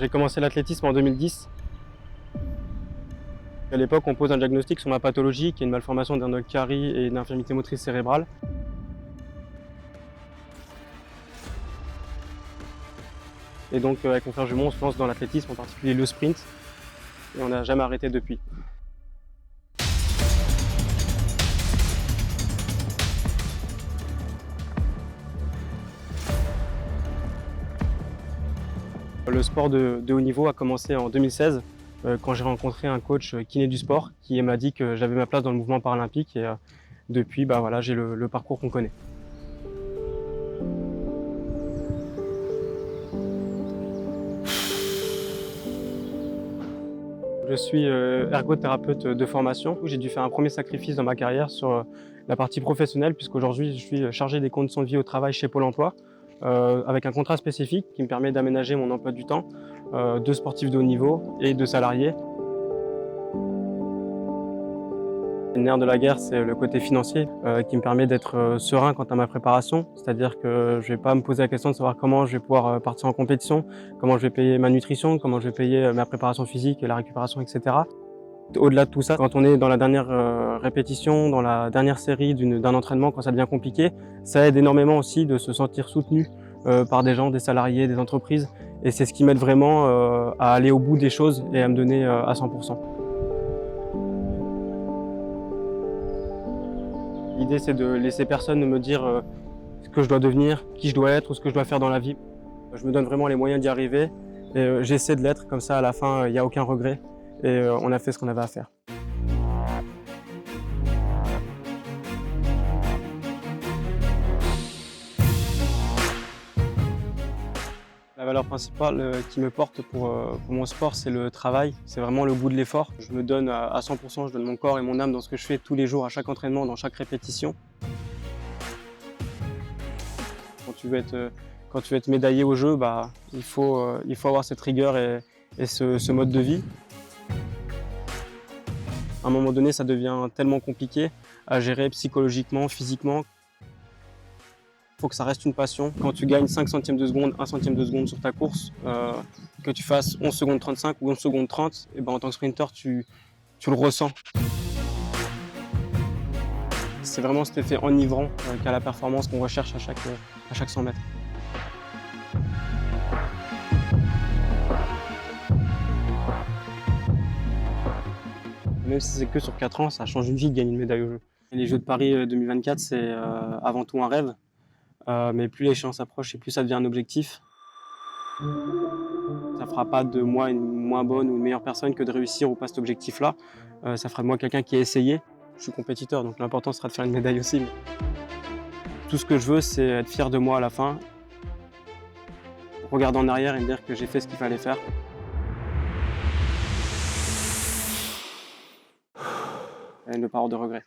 J'ai commencé l'athlétisme en 2010. À l'époque, on pose un diagnostic sur ma pathologie, qui est une malformation d'un œil carie et une infirmité motrice cérébrale. Et donc, avec mon frère jumeau, on se lance dans l'athlétisme, en particulier le sprint, et on n'a jamais arrêté depuis. Le sport de haut niveau a commencé en 2016, quand j'ai rencontré un coach kiné du sport qui m'a dit que j'avais ma place dans le mouvement paralympique, et depuis, voilà, j'ai le parcours qu'on connaît. Je suis ergothérapeute de formation. J'ai dû faire un premier sacrifice dans ma carrière sur la partie professionnelle, puisqu'aujourd'hui je suis chargé des conditions de vie au travail chez Pôle emploi, avec un contrat spécifique qui me permet d'aménager mon emploi du temps de sportif de haut niveau et de salarié. Le nerf de la guerre, c'est le côté financier qui me permet d'être serein quant à ma préparation. C'est-à-dire que je ne vais pas me poser la question de savoir comment je vais pouvoir partir en compétition, comment je vais payer ma nutrition, comment je vais payer ma préparation physique et la récupération, etc. Au-delà de tout ça, quand on est dans la dernière répétition, dans la dernière série d'un entraînement, quand ça devient compliqué, ça aide énormément aussi de se sentir soutenu par des gens, des salariés, des entreprises. Et c'est ce qui m'aide vraiment à aller au bout des choses et à me donner à 100%. L'idée, c'est de laisser personne me dire ce que je dois devenir, qui je dois être ou ce que je dois faire dans la vie. Je me donne vraiment les moyens d'y arriver et j'essaie de l'être, comme ça à la fin, il n'y a aucun regret et on a fait ce qu'on avait à faire. La valeur principale qui me porte pour mon sport, c'est le travail, c'est vraiment le goût de l'effort. Je me donne à 100%, je donne mon corps et mon âme dans ce que je fais tous les jours, à chaque entraînement, dans chaque répétition. Quand tu veux être médaillé au jeu, il faut avoir cette rigueur et ce mode de vie. À un moment donné, ça devient tellement compliqué à gérer psychologiquement, physiquement. Il faut que ça reste une passion. Quand tu gagnes 5 centièmes de seconde, 1 centième de seconde sur ta course, que tu fasses 11 secondes 35 ou 11 secondes 30, et en tant que sprinter, tu le ressens. C'est vraiment cet effet enivrant qu'a la performance qu'on recherche à chaque 100 mètres. Même si c'est que sur 4 ans, ça change une vie de gagner une médaille aux Jeux. Et les Jeux de Paris 2024, c'est avant tout un rêve, mais plus l'échéance approche et plus ça devient un objectif. Ça fera pas de moi une moins bonne ou une meilleure personne que de réussir ou pas cet objectif-là. Ça fera de moi quelqu'un qui a essayé. Je suis compétiteur, donc l'important sera de faire une médaille aussi. Mais tout ce que je veux, c'est être fier de moi à la fin, regarder en arrière et me dire que j'ai fait ce qu'il fallait faire. Et ne pas avoir de regrets.